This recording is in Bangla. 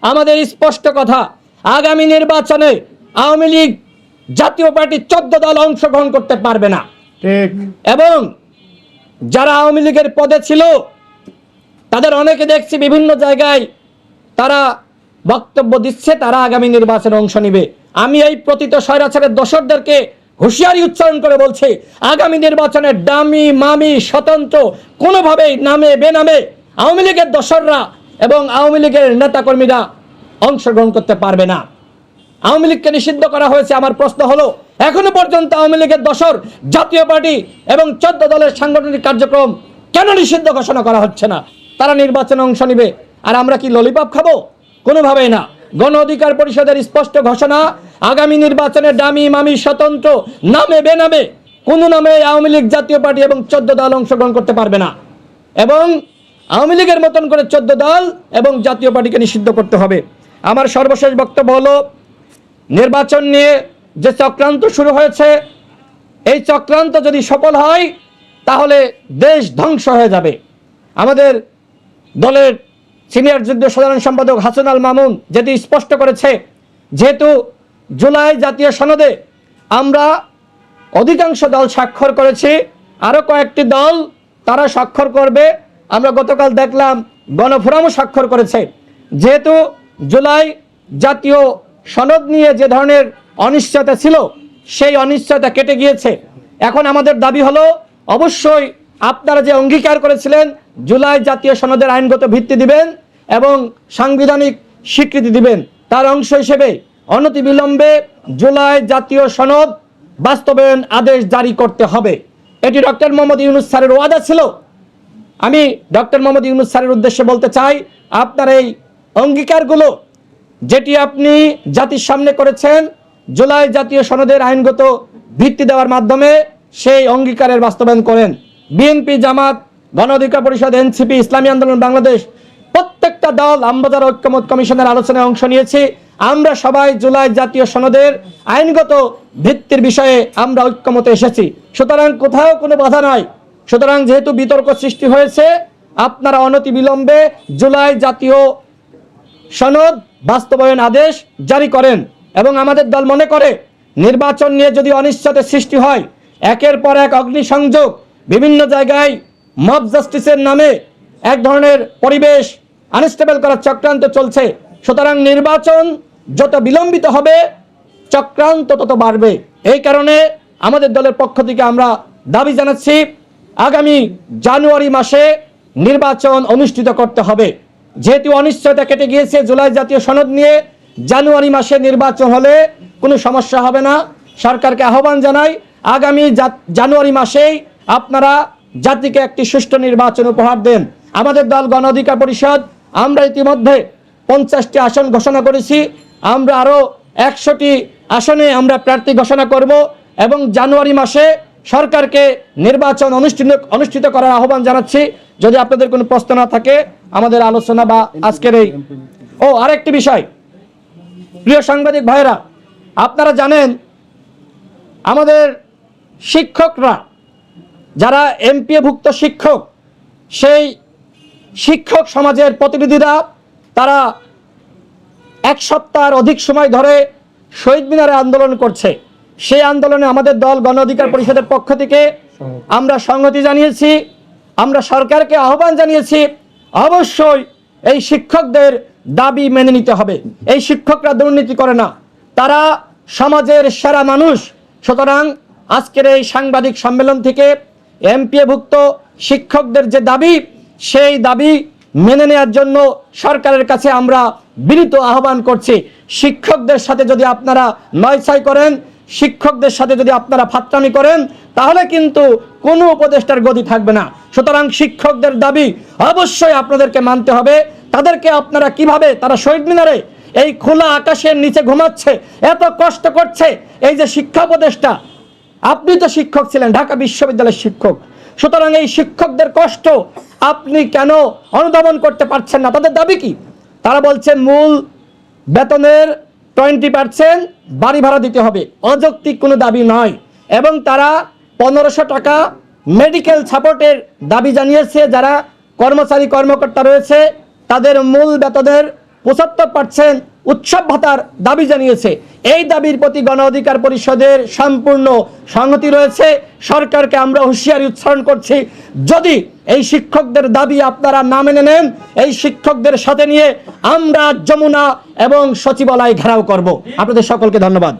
আমাদের স্পষ্ট কথা, আগামী নির্বাচনে আওয়ামী লীগ জাতীয় পার্টি 14 দল অংশগ্রহণ করতে পারবে না। ঠিক। এবং যারা আওয়ামী লীগের পদে ছিল তাদের অনেকে দেখছি বিভিন্ন জায়গায় তারা বক্তব্য দিচ্ছে তারা আগামী নির্বাচনে অংশ নেবে। আমি এই প্রতীত স্বৈরাচারের দোসরদেরকে হুঁশিয়ারি উচ্চারণ করে বলছি, আগামী নির্বাচনে ডামি মামি স্বতন্ত্র কোনোভাবেই নামে বেনামে আওয়ামী লীগের দোসররা এবং আওয়ামী লীগের নেতাকর্মীরা অংশগ্রহণ করতে পারবে না। আওয়ামী লীগকে নিষিদ্ধ করা হয়েছে। আমার প্রশ্ন হলো, এখনো পর্যন্ত আওয়ামী লীগের দোসর জাতীয় পার্টি এবং 14 দলের সাংগঠনিক কার্যক্রম কেন নিষিদ্ধ ঘোষণা করা হচ্ছে না? তারা নির্বাচনে অংশ নেবে, আর আমরা কি ললিপপ খাবো? কোনোভাবেই না। গণ অধিকার পরিষদের স্পষ্ট ঘোষণা, আগামী নির্বাচনে ডামি মামি স্বতন্ত্র নামে বেনামে কোনো নামে আওয়ামী লীগ জাতীয় পার্টি এবং 14 দল অংশগ্রহণ করতে পারবে না। এবং আওয়ামী লীগের মতন করে 14 দল এবং জাতীয় পার্টিকে নিষিদ্ধ করতে হবে। আমার সর্বশেষ বক্তব্য হলো, নির্বাচন নিয়ে যে চক্রান্ত শুরু হয়েছে, এই চক্রান্ত যদি সফল হয় তাহলে দেশ ধ্বংস হয়ে যাবে। আমাদের দলের সিনিয়র যুগ্ম সাধারণ সম্পাদক হাসান আল মামুন যেটি স্পষ্ট করেছে, যেহেতু জুলাই জাতীয় সনদে আমরা অধিকাংশ দল স্বাক্ষর করেছি, আরও কয়েকটি দল তারা স্বাক্ষর করবে। আমরা গতকাল দেখলাম গণফোরামও স্বাক্ষর করেছে। যেহেতু জুলাই জাতীয় সনদ নিয়ে যে ধরনের অনিশ্চয়তা ছিল, সেই অনিশ্চয়তা কেটে গিয়েছে। এখন আমাদের দাবি হলো, অবশ্যই আপনারা যে অঙ্গীকার করেছিলেন জুলাই জাতীয় সনদের আইনগত ভিত্তি দিবেন এবং সাংবিধানিক স্বীকৃতি দিবেন, তার অংশ হিসেবে অনতিবিলম্বে জুলাই জাতীয় সনদ বাস্তবায়ন আদেশ জারি করতে হবে। এটি ডক্টর মোহাম্মদ ইউনূস স্যারের ওয়াদা ছিল। আমি ডক্টর মোহাম্মদ ইউনূস স্যারের উদ্দেশ্যে বলতে চাই, আপনার এই অঙ্গীকারগুলো যেটি আপনি জাতির সামনে করেছেন জুলাই জাতীয় সনদের আইনগত ভিত্তি দেওয়ার মাধ্যমে, সেই অঙ্গীকারের বাস্তবায়ন করেন। বিএনপি, জামাত, গণ অধিকার পরিষদ, এনসিপি, ইসলামী আন্দোলন বাংলাদেশ প্রত্যেকটা দল আমবাজার ঐক্যমত কমিশনের আলোচনায় অংশ নিয়েছি। আমরা সবাই জুলাই জাতীয় সনদের আইনগত ভিত্তির বিষয়ে আমরা ঐক্যমতে এসেছি। সুতরাং কোথাও কোনো বাধা নাই। সুতরাং যেহেতু বিতর্ক সৃষ্টি হয়েছে, আপনারা অনতিবিলম্বে জুলাই জাতীয় সনদ বাস্তবায়ন আদেশ জারি করেন। এবং আমাদের দল মনে করে, নির্বাচন নিয়ে যদি অনিশ্চয়তার সৃষ্টি হয়, একের পর এক অগ্নিসংযোগ, বিভিন্ন জায়গায় মব জাস্টিসের নামে এক ধরনের পরিবেশ আনস্টেবল করার চক্রান্ত চলছে। সুতরাং নির্বাচন যত বিলম্বিত হবে চক্রান্ত তত বাড়বে। এই কারণে আমাদের দলের পক্ষ থেকে আমরা দাবি জানাচ্ছি, আগামী জানুয়ারি মাসে নির্বাচন অনুষ্ঠিত করতে হবে। যেহেতু অনিশ্চয়তা কেটে গিয়েছে জুলাই জাতীয় সনদ নিয়ে, জানুয়ারি মাসে নির্বাচন হলে কোনো সমস্যা হবে না। সরকারকে আহ্বান জানাই, আগামী জানুয়ারি মাসেই আপনারা জাতিকে একটি সুষ্ঠু নির্বাচন উপহার দেন। আমাদের দল গণ অধিকার পরিষদ, আমরা ইতিমধ্যে 50টি আসন ঘোষণা করেছি। আমরা আরও 100টি আসনে আমরা প্রার্থী ঘোষণা করব এবং জানুয়ারি মাসে সরকারকে নির্বাচন অনুষ্ঠিত করার আহ্বান জানাচ্ছি। যদি আপনাদের কোনো প্রশ্ন না থাকে আমাদের আলোচনা বা আজকের এই আরেকটি বিষয়, প্রিয় সাংবাদিক ভাইরা, আপনারা জানেন আমাদের শিক্ষকরা যারা এমপিএভুক্ত শিক্ষক, সেই শিক্ষক সমাজের প্রতিনিধিরা তারা 1 সপ্তাহের অধিক সময় ধরে শহীদ মিনারে আন্দোলন করছে। সেই আন্দোলনে আমাদের দল গণ অধিকার পরিষদের পক্ষ থেকে আমরা সংহতি জানিয়েছি। আমরা সরকারকে আহ্বান জানিয়েছি, অবশ্যই এই শিক্ষকদের দাবি মেনে নিতে হবে। এই শিক্ষকরা দুর্নীতি করে না, তারা সমাজের সেরা মানুষ। সুতরাং আজকের এই সাংবাদিক সম্মেলন থেকে এমপিএভুক্ত শিক্ষকদের যে দাবি, সেই দাবি মেনে নেওয়ার জন্য সরকারের কাছে আমরা বিনীত আহ্বান করছি। শিক্ষকদের সাথে যদি আপনারা নয়ছাই করেন, শিক্ষকদের সাথে যদি আপনারা ফাত্রামি করেন, তাহলে কিন্তু কোনো উপদেষ্টার গতি থাকবে না। সুতরাং শিক্ষকদের দাবি অবশ্যই আপনাদেরকে মানতে হবে। তাদেরকে আপনারা কিভাবে, তারা শহীদ মিনারে এই খোলা আকাশের নিচে ঘুমাচ্ছে, এত কষ্ট করছে, এই যে শিক্ষা উপদেষ্টা, আপনি তো শিক্ষক ছিলেন, ঢাকা বিশ্ববিদ্যালয়ের শিক্ষক। সুতরাং এই শিক্ষকদের কষ্ট আপনি কেন অনুধাবন করতে পারছেন না? তাদের দাবি কি? তারা বলছে মূল বেতনের 20% বাড়ি ভাড়া দিতে হবে। অযৌক্তিক কোনো দাবি নয়। এবং তারা 1500 টাকা মেডিকেল সাপোর্টের দাবি জানিয়েছে। যারা কর্মচারী কর্মকর্তা রয়েছে তাদের মূল বেতনের 75% উৎসব ভাতার দাবি জানিয়েছে। এই দাবির প্রতি গণ অধিকার পরিষদের সম্পূর্ণ সংহতি রয়েছে। সরকারকে আমরা হুঁশিয়ারি উচ্চারণ করছি, যদি এই শিক্ষকদের দাবি আপনারা না মেনে নেন, এই শিক্ষকদের সাথে নিয়ে আমরা যমুনা এবং সচিবালয় ঘেরাও করব। আপনাদের সকলকে ধন্যবাদ।